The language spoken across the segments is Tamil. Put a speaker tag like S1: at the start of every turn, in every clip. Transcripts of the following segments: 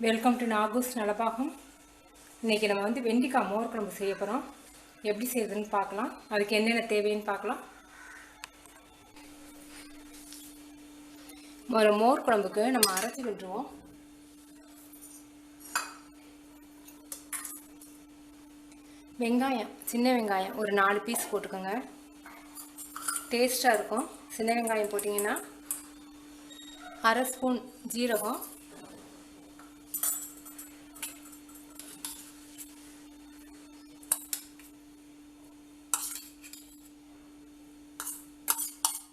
S1: Welcome to நாகூஸ் Nalabagam. இன்றைக்கி நம்ம வந்து வெண்டிக்காய் மோர் குழம்பு செய்ய போகிறோம். எப்படி செய்யுதுன்னு பார்க்கலாம். அதுக்கு என்னென்ன தேவைன்னு பார்க்கலாம். ஒரு மோர் குழம்புக்கு நம்ம அரைச்சி விட்டுருவோம். வெங்காயம், சின்ன வெங்காயம் ஒரு 4 பீஸ் போட்டுக்கோங்க. டேஸ்ட்டாக இருக்கும். சின்ன வெங்காயம் போட்டிங்கன்னா 1/2 ஸ்பூன் ஜீரகம்,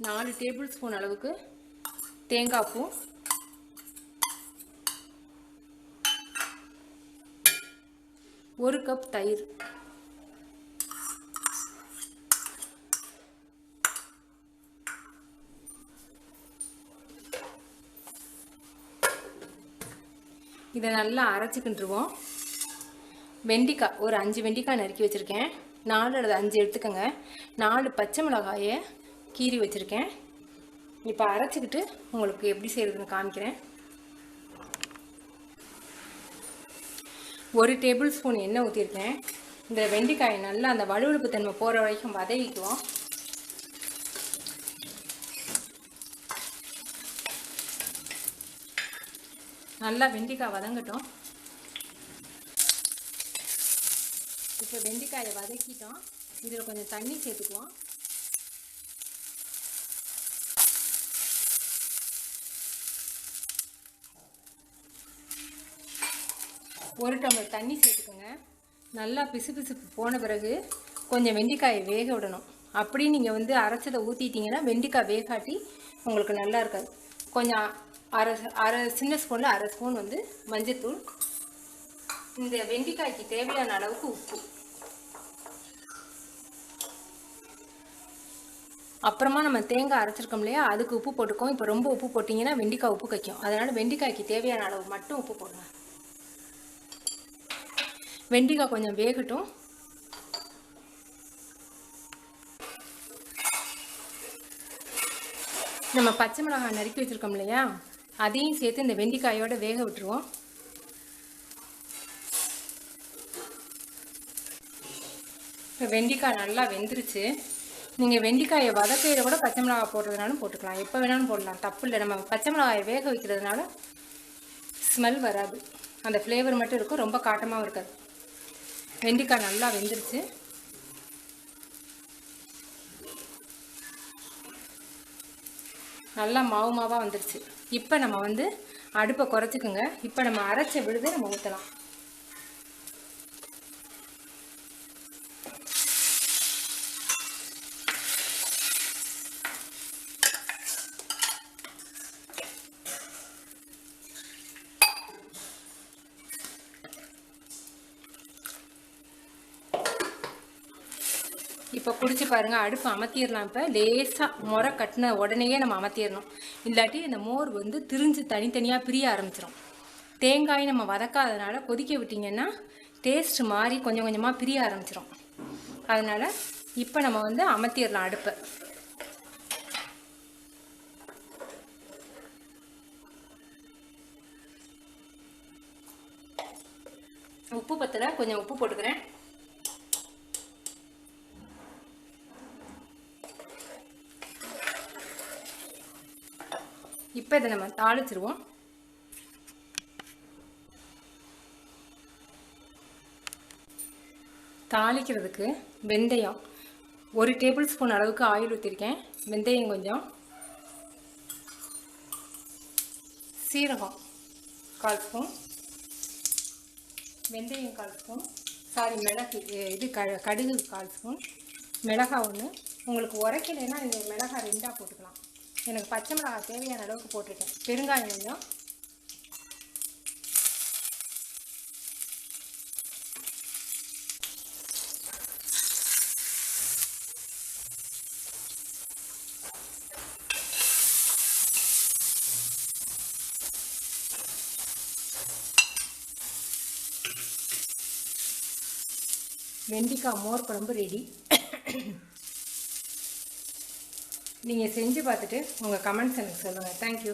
S1: நாலு டேபிள் ஸ்பூன் அளவுக்கு தேங்காய் பூ, ஒரு கப் தயிர், இதை நல்லா அரைச்சிக்கிட்டுருவோம். வெண்டிக்காய் ஒரு 5 வெண்டிக்காய் நறுக்கி வச்சுருக்கேன். 4 அல்லது 5 எடுத்துக்கோங்க. 4 பச்சை மிளகாயை கீறி வச்சுருக்கேன். இப்போ அரைச்சிக்கிட்டு உங்களுக்கு எப்படி செய்கிறதுன்னு காமிக்கிறேன். 1 டேபிள் ஸ்பூன் எண்ணெய் ஊற்றிருக்கேன். இந்த வெண்டிக்காயை நல்லா அந்த வழுவழுப்பு தன்மை போகிற வரைக்கும் வதக்கிக்குவோம். நல்லா வெண்டிக்காய் வதங்கட்டும். இப்போ வெண்டிக்காயை வதக்கிட்டோம். இதில் கொஞ்சம் தண்ணி சேர்த்துக்குவோம். ஒரு டம்ளர் தண்ணி சேர்த்துக்கோங்க. நல்லா பிசுபிசுப்பு போன பிறகு கொஞ்சம் வெண்டிக்காயை வேக விடணும். அப்படி நீங்கள் வந்து அரைச்சதை ஊற்றிட்டிங்கன்னா வெண்டிக்காய் வேகாட்டி உங்களுக்கு நல்லா இருக்காது. கொஞ்சம் அரை சின்ன ஸ்பூனில் 1/2 ஸ்பூன் வந்து மஞ்சத்தூள், இந்த வெண்டிக்காய்க்கு தேவையான அளவுக்கு உப்பு, அப்புறமா நம்ம தேங்காய் அரைச்சிருக்கோம் இல்லையா, அதுக்கு உப்பு போட்டுக்கோம். இப்போ ரொம்ப உப்பு போட்டிங்கன்னா வெண்டிக்காய் உப்பு கைக்கும். அதனால் வெண்டிக்காய்க்கு தேவையான அளவு மட்டும் உப்பு போடுங்க. வெண்டிக்காய் கொஞ்சம் வேகட்டும். நம்ம பச்சை மிளகாய் நறுக்கி வச்சுருக்கோம் இல்லையா, அதையும் சேர்த்து இந்த வெண்டிக்காயோட வேக விட்டுருவோம். இப்போ வெண்டிக்காய் நல்லா வெந்துருச்சு. நீங்கள் வெண்டிக்காயை வதக்கையில கூட பச்சை மிளகாய் போடுறதுனாலும் போட்டுக்கலாம். எப்போ வேணாலும் போடலாம், தப்பு இல்லை. நம்ம பச்சை மிளகாயை வேக வைக்கிறதுனால ஸ்மெல் வராது, அந்த ஃப்ளேவர் மட்டும் இருக்கும், ரொம்ப காட்டமாகவும் இருக்காது. வெண்டிக்காய் நல்லா வெந்துருச்சு. நல்லா மாவு மாவாக வந்துருச்சு. இப்போ நம்ம வந்து அடுப்பை குறைச்சிக்கோங்க. இப்போ நம்ம அரைச்ச விழுது நம்ம ஊற்றலாம். இப்போ குடிச்சு பாருங்கள். அடுப்பு அமர்த்திடலாம். இப்போ லேசாக முறை கட்டின உடனேயே நம்ம அமர்த்திடணும். இல்லாட்டி இந்த மோர் வந்து திரிஞ்சு தனித்தனியாக பிரிய ஆரம்பிச்சிடும். தேங்காய் நம்ம வதக்காததுனால கொதிக்க விட்டிங்கன்னா டேஸ்ட் மாறி கொஞ்சம் கொஞ்சமாக பிரிய ஆரம்பிச்சிடும். அதனால் இப்போ நம்ம வந்து அமர்த்திடலாம் அடுப்பை. உப்பு பத்தலை, கொஞ்சம் உப்பு போட்டுக்கிறேன். இப்போ இதை நம்ம தாளிச்சிருவோம். தாளிக்கிறதுக்கு வெந்தயம் 1 டேபிள் ஸ்பூன் அளவுக்கு ஆயில் ஊற்றிருக்கேன். வெந்தயம் கொஞ்சம், சீரகம் 1/4 ஸ்பூன், வெந்தயம் 1/4 ஸ்பூன், மிளகு இது கடுகு 1/4 ஸ்பூன், மிளகாய் 1. உங்களுக்கு உரைக்கலைன்னா நீங்கள் மிளகாய் 2ஆக போட்டுக்கலாம். எனக்கு பச்சை மிளகாய் தேவையான அளவுக்கு போட்டிருக்கேன். பெருங்காயம் கொஞ்சம், வெண்டிக்காய் மோர் குழம்பு ரெடி. நீங்கள் செஞ்சு பார்த்துட்டு உங்கள் கமெண்ட்ஸ் எனக்கு சொல்லுங்கள். தேங்க்யூ.